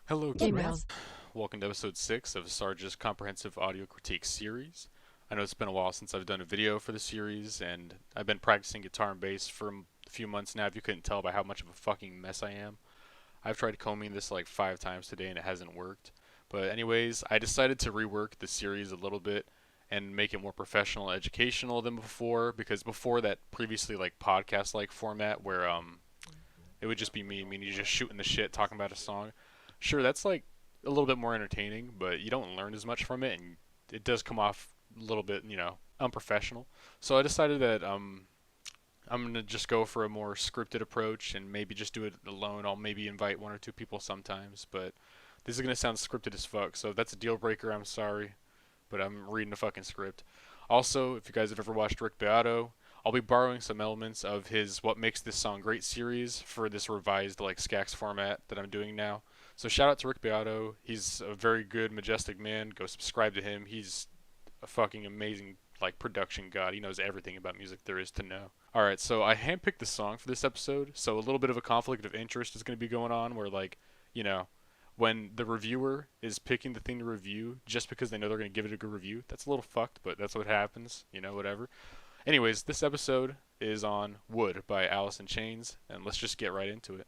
Hello, Email. kids. Welcome to episode 6 of Sarge's Comprehensive Audio Critique series. I know it's been a while since I've done a video for the series, and I've been practicing guitar and bass for a few months now, if you couldn't tell by how much of a fucking mess I am. I've tried combing this like 5 times today and it hasn't worked. But anyways, I decided to rework the series a little bit and make it more professional and educational than before, because before that previously like podcast like format where it would just be me, meaning just shooting the shit, talking about a song. Sure, that's like a little bit more entertaining, but you don't learn as much from it, and it does come off a little bit, unprofessional. So I decided that I'm gonna just go for a more scripted approach and maybe just do it alone. I'll maybe invite one or two people sometimes, but this is gonna sound scripted as fuck. So if that's a deal breaker, I'm sorry, but I'm reading a fucking script. Also, if you guys have ever watched Rick Beato, I'll be borrowing some elements of his "What Makes This Song Great" series for this revised like SCACS format that I'm doing now. So shout out to Rick Beato. He's a very good, majestic man. Go subscribe to him. He's a fucking amazing like production god. He knows everything about music there is to know. All right, so I handpicked the song for this episode. So a little bit of a conflict of interest is going to be going on, where like, you know, when the reviewer is picking the thing to review just because they know they're going to give it a good review, that's a little fucked, but that's what happens. Whatever. Anyways, this episode is on Wood by Alice in Chains, and let's just get right into it.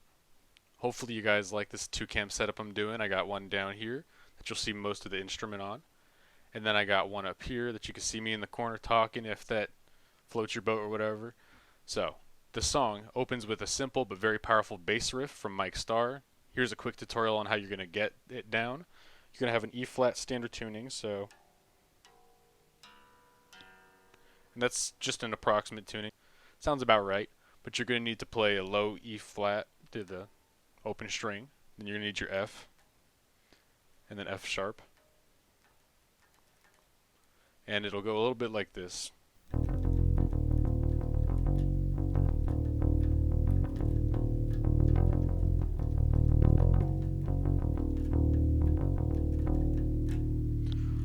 Hopefully you guys like this two-cam setup I'm doing. I got one down here that you'll see most of the instrument on, and then I got one up here that you can see me in the corner talking if that floats your boat or whatever. So, the song opens with a simple but very powerful bass riff from Mike Starr. Here's a quick tutorial on how you're going to get it down. You're going to have an E flat standard tuning, and that's just an approximate tuning. Sounds about right, but you're going to need to play a low E flat to the open string. Then you're going to need your F, and then F sharp. And it'll go a little bit like this.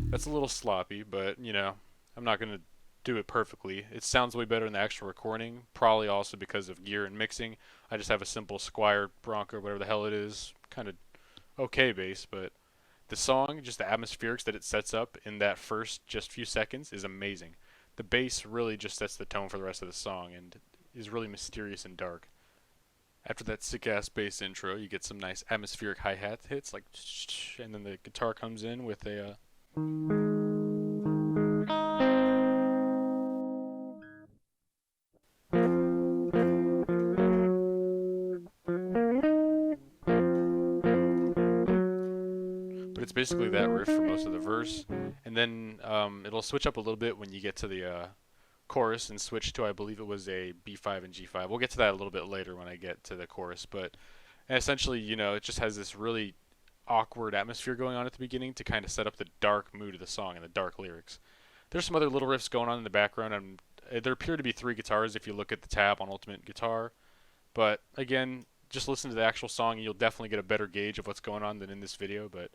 That's a little sloppy, but I'm not going to do it perfectly. It sounds way better in the actual recording, probably also because of gear and mixing. I just have a simple Squire Bronco, whatever the hell it is, kind of okay bass, but the song, just the atmospherics that it sets up in that first just few seconds is amazing. The bass really just sets the tone for the rest of the song and is really mysterious and dark. After that sick ass bass intro, you get some nice atmospheric hi-hat hits like and then the guitar comes in with a but it's basically that riff for most of the verse, and then it'll switch up a little bit when you get to the chorus and switch to, I believe it was a B5 and G5. We'll get to that a little bit later when I get to the chorus, but essentially, it just has this really awkward atmosphere going on at the beginning to kind of set up the dark mood of the song and the dark lyrics. There's some other little riffs going on in the background, and there appear to be 3 guitars if you look at the tab on Ultimate Guitar, but again, just listen to the actual song and you'll definitely get a better gauge of what's going on than in this video, but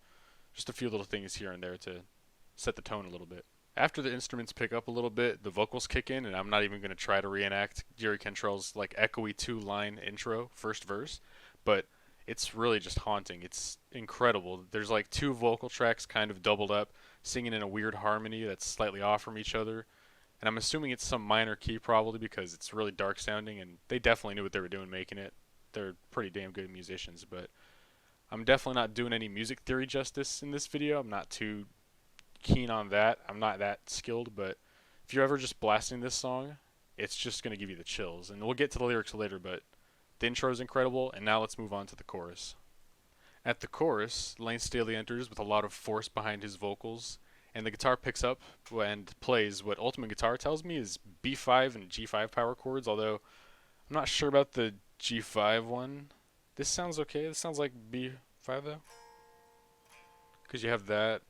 just a few little things here and there to set the tone a little bit. After the instruments pick up a little bit, the vocals kick in, and I'm not even going to try to reenact Jerry Cantrell's like echoey 2-line intro, first verse, but it's really just haunting. It's incredible. There's like 2 vocal tracks kind of doubled up, singing in a weird harmony that's slightly off from each other. And I'm assuming it's some minor key probably because it's really dark sounding, and they definitely knew what they were doing making it. They're pretty damn good musicians, but I'm definitely not doing any music theory justice in this video. I'm not too keen on that. I'm not that skilled, but if you're ever just blasting this song, it's just going to give you the chills. And we'll get to the lyrics later, but the intro is incredible, and now let's move on to the chorus. At the chorus, Lane Staley enters with a lot of force behind his vocals, and the guitar picks up and plays what Ultimate Guitar tells me is B5 and G5 power chords, although I'm not sure about the G5 one. This sounds okay. This sounds like B5 though, because you have that.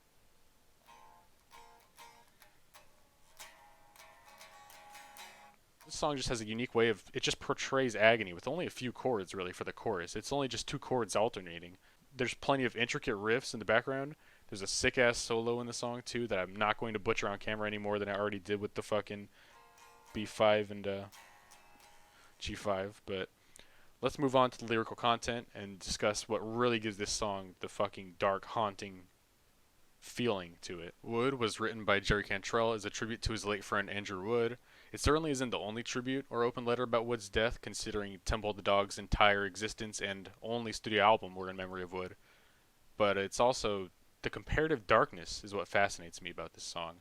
This song just has a unique way of, it just portrays agony with only a few chords really for the chorus. It's only just 2 chords alternating. There's plenty of intricate riffs in the background. There's a sick ass solo in the song too that I'm not going to butcher on camera any more than I already did with the fucking B5 and G5. But Let's move on to the lyrical content and discuss what really gives this song the fucking dark, haunting feeling to it. Wood was written by Jerry Cantrell as a tribute to his late friend Andrew Wood. It certainly isn't the only tribute or open letter about Wood's death, considering Temple of the Dog's entire existence and only studio album were in memory of Wood. But it's also the comparative darkness is what fascinates me about this song.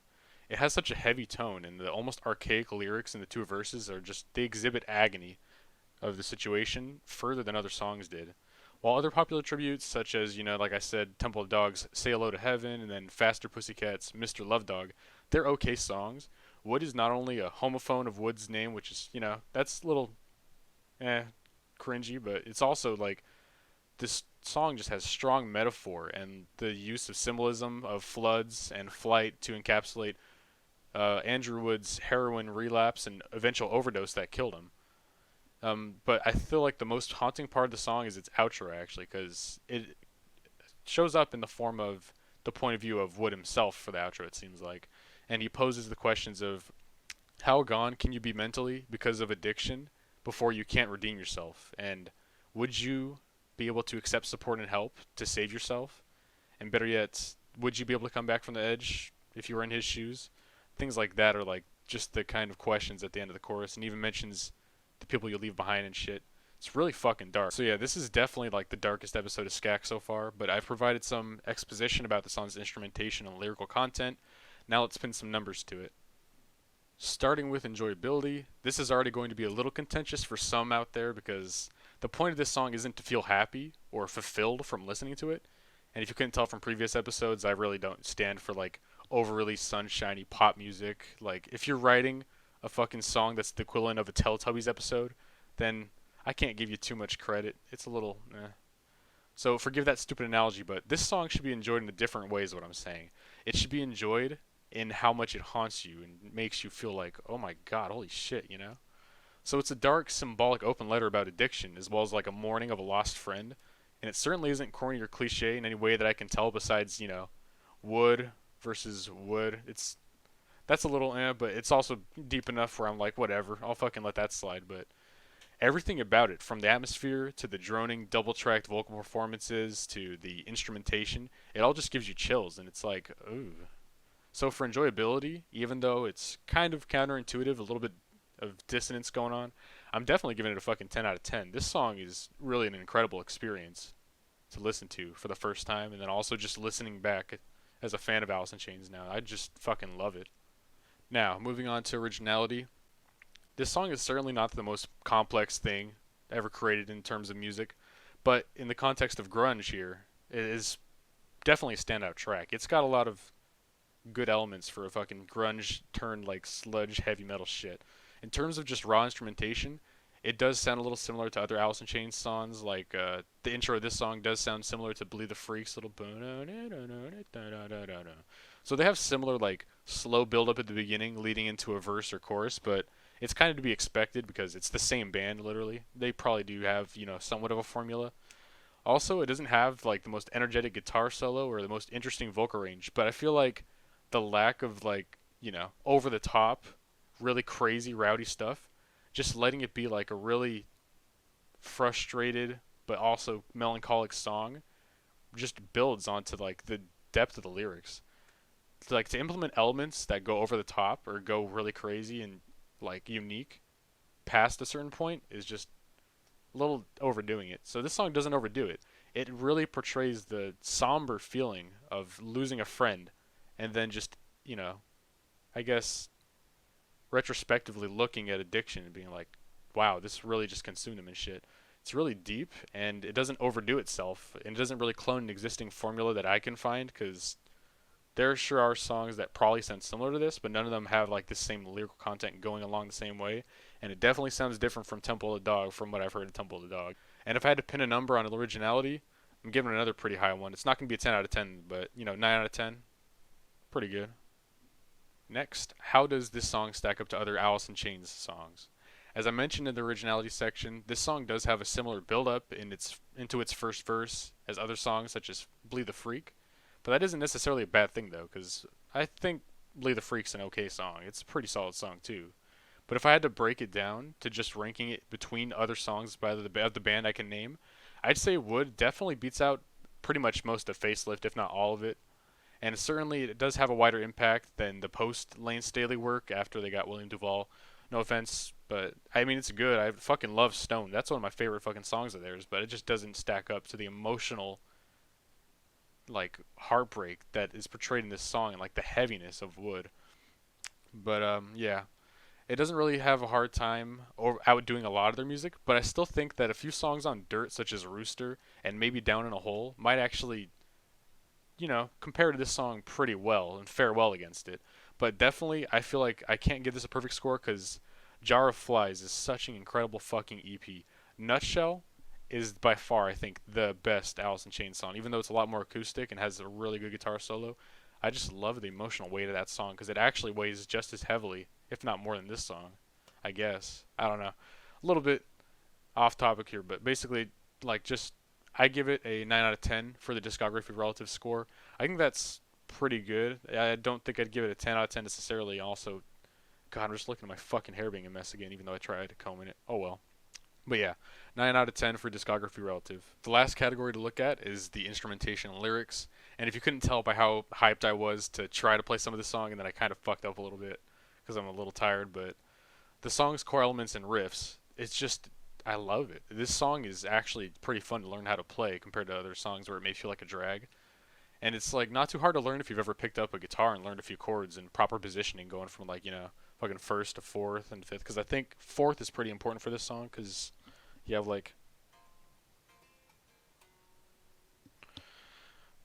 It has such a heavy tone, and the almost archaic lyrics in the two verses are just, they exhibit agony of the situation further than other songs did. While other popular tributes, such as, like I said, Temple of Dogs, Say Hello to Heaven, and then Faster Pussycats, Mr. Love Dog, they're okay songs. Wood is not only a homophone of Wood's name, which is, that's a little, cringy, but it's also like, this song just has strong metaphor and the use of symbolism of floods and flight to encapsulate Andrew Wood's heroin relapse and eventual overdose that killed him. But I feel like the most haunting part of the song is its outro, actually, because it shows up in the form of the point of view of Wood himself for the outro, it seems like. And he poses the questions of how gone can you be mentally because of addiction before you can't redeem yourself? And would you be able to accept support and help to save yourself? And better yet, would you be able to come back from the edge if you were in his shoes? Things like that are like just the kind of questions at the end of the chorus, and even mentions the people you leave behind and shit. It's really fucking dark. So yeah, this is definitely like the darkest episode of SCACS so far, but I've provided some exposition about the song's instrumentation and lyrical content. Now let's pin some numbers to it. Starting with enjoyability, this is already going to be a little contentious for some out there because the point of this song isn't to feel happy or fulfilled from listening to it. And if you couldn't tell from previous episodes, I really don't stand for like overly sunshiny pop music. Like if you're writing a fucking song that's the equivalent of a Teletubbies episode, then I can't give you too much credit. It's a little So forgive that stupid analogy, but this song should be enjoyed in a different way is what I'm saying. It should be enjoyed in how much it haunts you and makes you feel like, oh my god, holy shit. So it's a dark, symbolic open letter about addiction, as well as like a mourning of a lost friend. And it certainly isn't corny or cliche in any way that I can tell besides, Wood versus Wood. That's a little but it's also deep enough where I'm like, whatever, I'll fucking let that slide. But everything about it, from the atmosphere to the droning double-tracked vocal performances to the instrumentation, it all just gives you chills, and it's like, ooh. So for enjoyability, even though it's kind of counterintuitive, a little bit of dissonance going on, I'm definitely giving it a fucking 10 out of 10. This song is really an incredible experience to listen to for the first time, and then also just listening back as a fan of Alice in Chains now. I just fucking love it. Now, moving on to originality. This song is certainly not the most complex thing ever created in terms of music, but in the context of grunge here, it is definitely a standout track. It's got a lot of good elements for a fucking grunge turned like sludge heavy metal shit. In terms of just raw instrumentation, it does sound a little similar to other Alice in Chains songs. Like the intro of this song does sound similar to Believe the Freaks' little. So they have similar like slow build up at the beginning, leading into a verse or chorus, but it's kind of to be expected because it's the same band literally. They probably do have somewhat of a formula. Also, it doesn't have like the most energetic guitar solo or the most interesting vocal range, but I feel like the lack of like over the top, really crazy rowdy stuff, just letting it be like a really frustrated but also melancholic song, just builds onto like the depth of the lyrics. Like to implement elements that go over the top or go really crazy and like unique past a certain point is just a little overdoing it. So this song doesn't overdo it. It really portrays the somber feeling of losing a friend and then just, I guess retrospectively looking at addiction and being like, wow, this really just consumed him and shit. It's really deep, and it doesn't overdo itself, and it doesn't really clone an existing formula that I can find, because there sure are songs that probably sound similar to this, but none of them have like the same lyrical content going along the same way, and it definitely sounds different from Temple of the Dog from what I've heard of Temple of the Dog. And if I had to pin a number on originality, I'm giving it another pretty high one. It's not going to be a 10 out of 10, but 9 out of 10, pretty good. Next, how does this song stack up to other Alice in Chains songs? As I mentioned in the originality section, this song does have a similar build-up into its first verse as other songs such as Bleed the Freak, but that isn't necessarily a bad thing though, because I think Bleed the Freak's an okay song. It's a pretty solid song too. But if I had to break it down to just ranking it between other songs by of the band I can name, I'd say Wood definitely beats out pretty much most of Facelift, if not all of it. And certainly it does have a wider impact than the post Lane Staley work after they got William Duvall. No offense, but I mean it's good. I fucking love Stone. That's one of my favorite fucking songs of theirs, but it just doesn't stack up to the emotional like heartbreak that is portrayed in this song and like the heaviness of Wood. But yeah, it doesn't really have a hard time or outdoing a lot of their music, but I still think that a few songs on Dirt, such as Rooster and maybe Down in a Hole, might actually, compare to this song pretty well and fare well against it. But definitely, I feel like I can't give this a perfect score because Jar of Flies is such an incredible fucking EP. Nutshell is by far, I think, the best Alice in Chains song, even though it's a lot more acoustic and has a really good guitar solo. I just love the emotional weight of that song because it actually weighs just as heavily, if not more than this song, I guess. I don't know. A little bit off topic here, but basically, like, just I give it a 9 out of 10 for the discography relative score. I think that's pretty good. I don't think I'd give it a 10 out of 10 necessarily. Also, God, I'm just looking at my fucking hair being a mess again, even though I tried to comb it. Oh well. But yeah, 9 out of 10 for discography relative. The last category to look at is the instrumentation and lyrics. And if you couldn't tell by how hyped I was to try to play some of the song, and then I kind of fucked up a little bit because I'm a little tired, but the song's core elements and riffs, it's just, I love it. This song is actually pretty fun to learn how to play compared to other songs where it may feel like a drag. And it's like not too hard to learn if you've ever picked up a guitar and learned a few chords and proper positioning going from like, fucking first to fourth and fifth. Because I think fourth is pretty important for this song because you have like.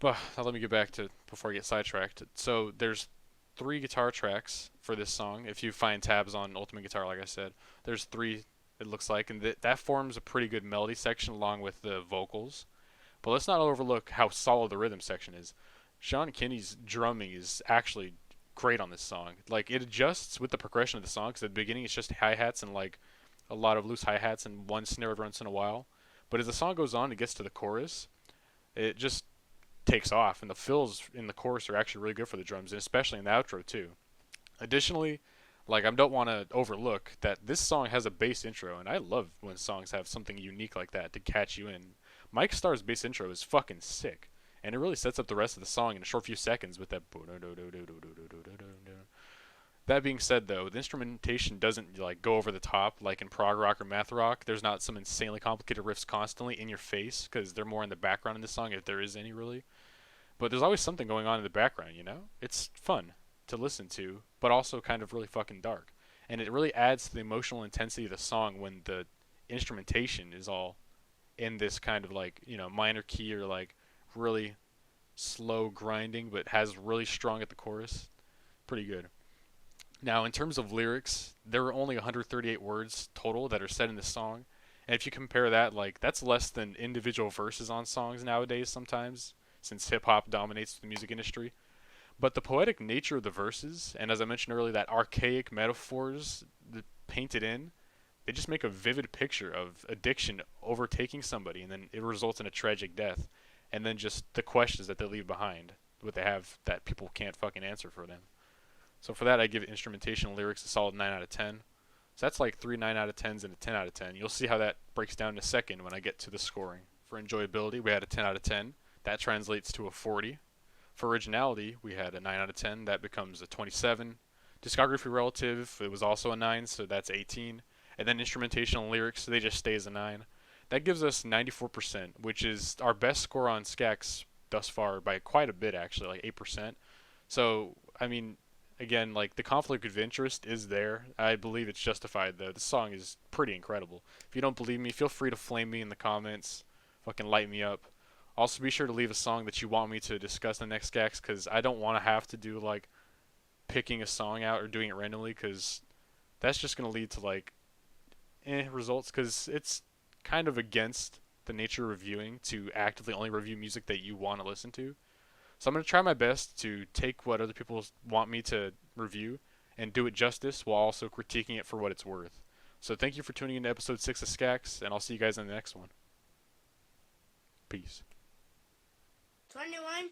But now let me get back to before I get sidetracked. So there's three guitar tracks for this song. If you find tabs on Ultimate Guitar, like I said, there's three. It looks like, and that forms a pretty good melody section along with the vocals. But let's not overlook how solid the rhythm section is. Sean Kinney's drumming is actually great on this song. Like it adjusts with the progression of the song. Cause at the beginning it's just hi hats and like a lot of loose hi hats and one snare every once in a while. But as the song goes on, it gets to the chorus. It just takes off, and the fills in the chorus are actually really good for the drums, and especially in the outro too. Additionally, like I don't want to overlook that this song has a bass intro, and I love when songs have something unique like that to catch you in. Mike Starr's bass intro is fucking sick, and it really sets up the rest of the song in a short few seconds with that. That being said, though, the instrumentation doesn't like go over the top like in prog rock or math rock. There's not some insanely complicated riffs constantly in your face because they're more in the background in this song, if there is any really. But there's always something going on in the background, you know? It's fun to listen to, but also kind of really fucking dark. And it really adds to the emotional intensity of the song when the instrumentation is all in this kind of like, minor key or like really slow grinding, but has really strong at the chorus. Pretty good. Now, in terms of lyrics, there are only 138 words total that are said in this song. And if you compare that, like, that's less than individual verses on songs nowadays sometimes, since hip hop dominates the music industry. But the poetic nature of the verses, and as I mentioned earlier, that archaic metaphors that painted in, they just make a vivid picture of addiction overtaking somebody, and then it results in a tragic death. And then just the questions that they leave behind, what they have that people can't fucking answer for them. So for that, I give instrumentation and lyrics a solid 9 out of 10. So that's like 3 9 out of 10s and a 10 out of 10. You'll see how that breaks down in a second when I get to the scoring. For enjoyability, we had a 10 out of 10. That translates to a 40. For originality, we had a 9 out of 10. That becomes a 27. Discography relative, it was also a 9, so that's 18. And then instrumentation and lyrics, they just stay as a 9. That gives us 94%, which is our best score on SCACS thus far by quite a bit, actually, like 8%. So, I mean, again, like the conflict of interest is there. I believe it's justified though. The song is pretty incredible. If you don't believe me, feel free to flame me in the comments. Fucking light me up. Also, be sure to leave a song that you want me to discuss in the next Gax, because I don't want to have to do like picking a song out or doing it randomly, because that's just gonna lead to like results. Because it's kind of against the nature of reviewing to actively only review music that you want to listen to. So I'm going to try my best to take what other people want me to review and do it justice while also critiquing it for what it's worth. So thank you for tuning in to episode 6 of SCACS, and I'll see you guys in the next one. Peace. 21